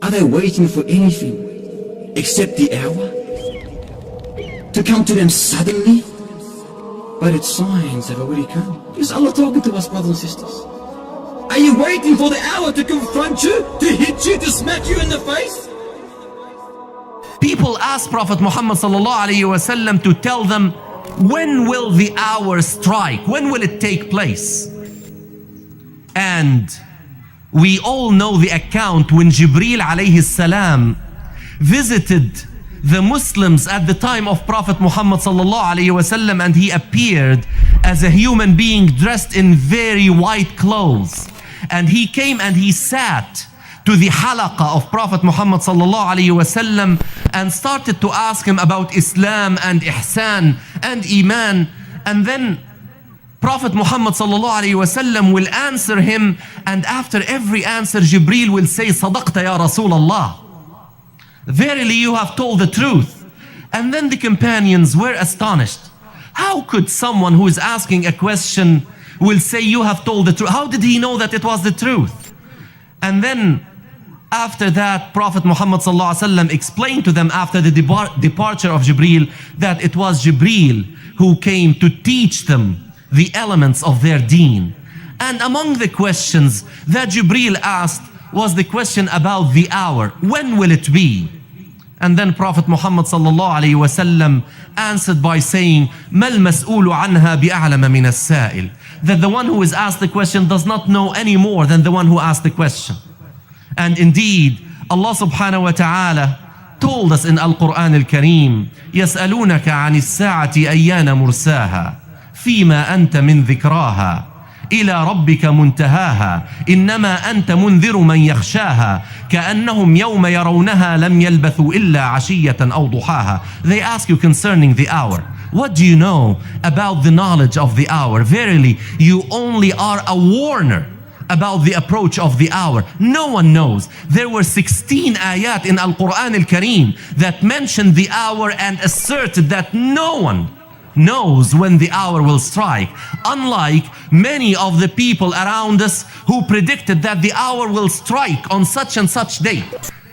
Are they waiting for anything except the hour to come to them suddenly? But its signs have already come. Is Allah talking to us, brothers and sisters? Are you waiting for the hour to confront you, to hit you, to smack you in the face? People ask Prophet Muhammad sallallahu alaihi wasallam to tell them, when will the hour strike? When will it take place? And we all know the account when Jibreel alayhi salam visited the Muslims at the time of Prophet Muhammad sallallahu alaihi wasallam, and he appeared as a human being dressed in very white clothes. And he came and he sat to the halaqah of Prophet Muhammad sallallahu alaihi wasallam and started to ask him about Islam and Ihsan and Iman. And then Prophet Muhammad sallallahu alaihi wasallam will answer him, and after every answer Jibreel will say, Sadaqta ya Rasulullah, verily you have told the truth. And then the companions were astonished. How could someone who is asking a question will say you have told the truth? How did he know that it was the truth? And then after that, Prophet Muhammad sallallahu alaihi wasallam explained to them after the departure of Jibreel that it was Jibreel who came to teach them the elements of their deen. And among the questions that Jibreel asked was the question about the hour. When will it be? And then Prophet Muhammad sallallahu alaihi wasallam answered by saying, Mal mas'ulu anha bi'a'lama min as-sa'il. That the one who is asked the question does not know any more than the one who asked the question. And indeed, Allah subhanahu wa ta'ala told us in Al-Quran Al-Kareem, يَسْأَلُونَكَ عَنِ السَّاعَةِ أَيَّانَ مُرْسَاهَا فِيمَا أَنْتَ مِنْ ذِكْرَاهَا إلى ربك منتهاها إنما أنت منذر من يخشاها كأنهم يوم يرونها لم يلبثوا إلا عشية أو ضحاها. They ask you concerning the hour. What do you know about the knowledge of the hour? Verily, you only are a warner about the approach of the hour. No one knows. There were 16 ayat in Al-Quran Al-Kareem that mentioned the hour and asserted that no one knows when the hour will strike, unlike many of the people around us who predicted that the hour will strike on such and such date.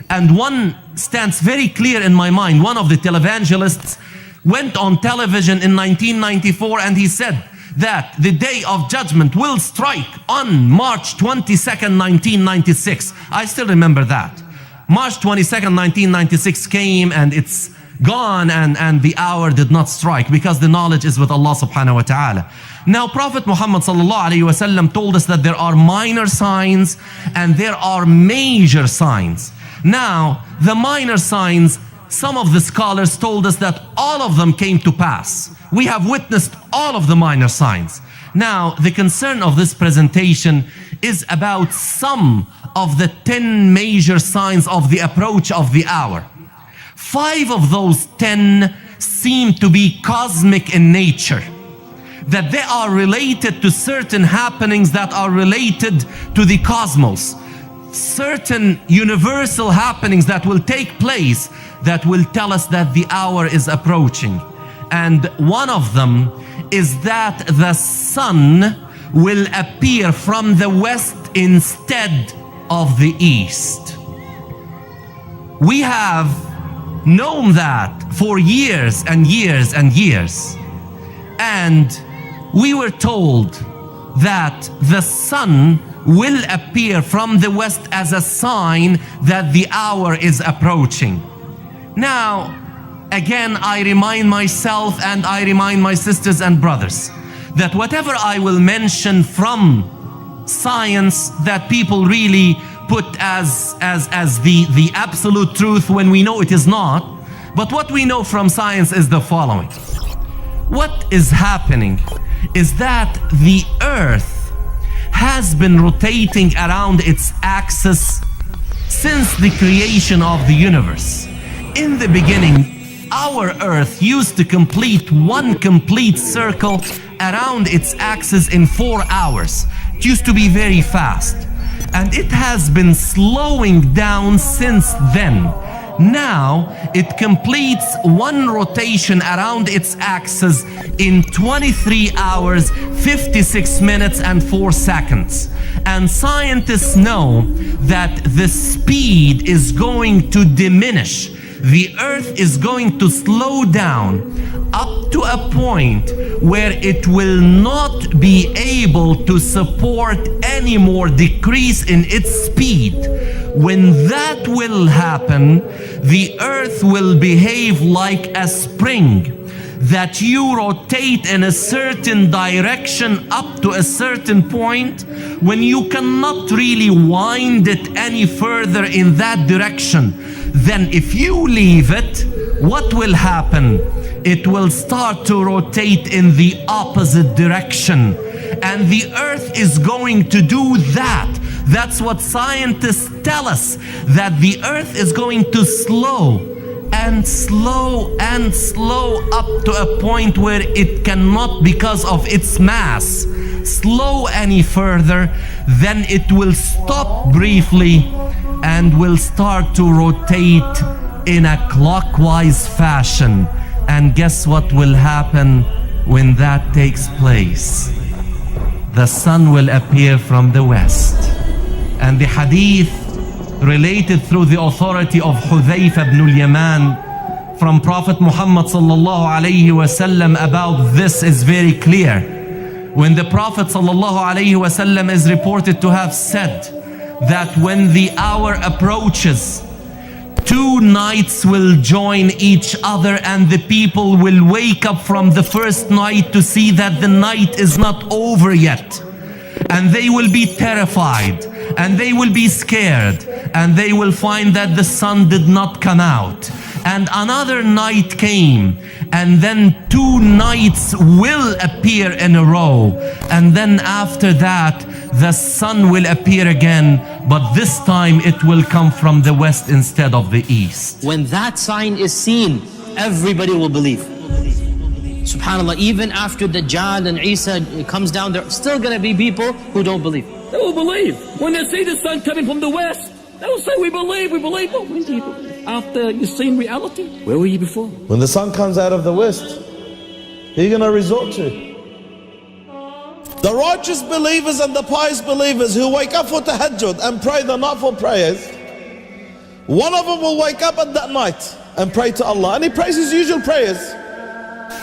And one stands very clear in my mind. One of the televangelists went on television in 1994 and he said that the day of judgment will strike on March 22nd, 1996. I still remember that. March 22nd, 1996 came and it's gone, and the hour did not strike because the knowledge is with Allah subhanahu wa ta'ala. Now Prophet Muhammad sallallahu alaihi wasallam told us that there are minor signs and there are major signs. Now the minor signs, some of the scholars told us that all of them came to pass. We have witnessed all of the minor signs. Now the concern of this presentation is about some of the 10 major signs of the approach of the hour. 5 of those 10 seem to be cosmic in nature, that they are related to certain happenings that are related to the cosmos, certain universal happenings that will take place that will tell us that the hour is approaching. And one of them is that the sun will appear from the west instead of the east. We have known that for years and years and years. And we were told that the sun will appear from the west as a sign that the hour is approaching. Now, again, I remind myself and I remind my sisters and brothers that whatever I will mention from science that people really put as the absolute truth when we know it is not, but what we know from science is the following. What is happening is that the earth has been rotating around its axis since the creation of the universe. In the beginning, our earth used to complete one complete circle around its axis in 4 hours. It used to be very fast. And it has been slowing down since then. Now it completes one rotation around its axis in 23 hours, 56 minutes and 4 seconds. And scientists know that the speed is going to diminish. The Earth is going to slow down up to a point where it will not be able to support any more decrease in its speed. When that will happen, the Earth will behave like a spring, that you rotate in a certain direction up to a certain point when you cannot really wind it any further in that direction. Then if you leave it, what will happen? It will start to rotate in the opposite direction. And the Earth is going to do that. That's what scientists tell us, that the Earth is going to slow and slow and slow up to a point where it cannot, because of its mass, slow any further. Then it will stop briefly and will start to rotate in a clockwise fashion. And guess what will happen when that takes place? The sun will appear from the west. And the hadith related through the authority of Hudhayfa ibn al-Yaman from Prophet Muhammad sallallahu alayhi wasallam about this is very clear. When the Prophet sallallahu alayhi wasallam is reported to have said that when the hour approaches, 2 nights will join each other and the people will wake up from the first night to see that the night is not over yet. And they will be terrified and they will be scared and they will find that the sun did not come out. And another night came, and then 2 nights will appear in a row. And then after that, the sun will appear again, but this time it will come from the west instead of the east. When that sign is seen, everybody will believe. SubhanAllah, even after Dajjal and Isa comes down, there are still going to be people who don't believe. They will believe. When they see the sun coming from the west, they will say, we believe, we believe. But when do you believe? After you've seen reality? Where were you before? When the sun comes out of the west, who are you going to resort to? The righteous believers and the pious believers who wake up for tahajjud and pray the nightfall prayers, one of them will wake up at that night and pray to Allah, and he prays his usual prayers.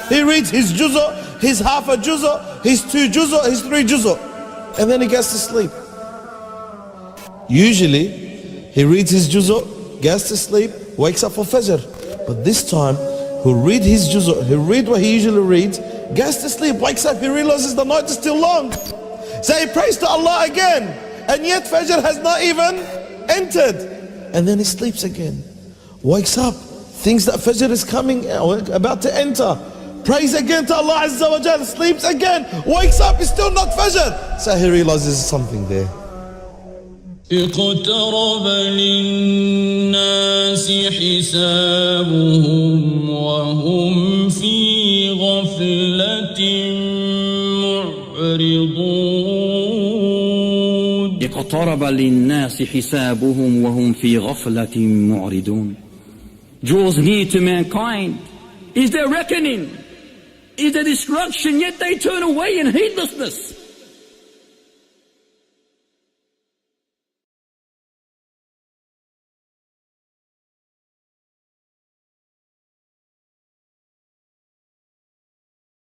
He reads his juz'ah, his half a juz'ah, his 2 juz'ah, his 3 juz'ah, and then he gets to sleep. Usually he reads his juz'ah, gets to sleep, wakes up for Fajr. But this time, he'll read his juz'ah, he'll read what he usually reads, gets to sleep, wakes up, he realizes the night is still long. So he prays to Allah again, and yet Fajr has not even entered. And then he sleeps again, wakes up, thinks that Fajr is coming, about to enter, prays again to Allah Azza wa Jal, sleeps again, wakes up, it's still not Fajr. So he realizes there's something there. اقترب للناس حسابهم وهم في غفلة معرضون. اقترب للناس حسابهم وهم في غفلة معرضون. Draws near to mankind is their reckoning, is their destruction, yet they turn away in heedlessness.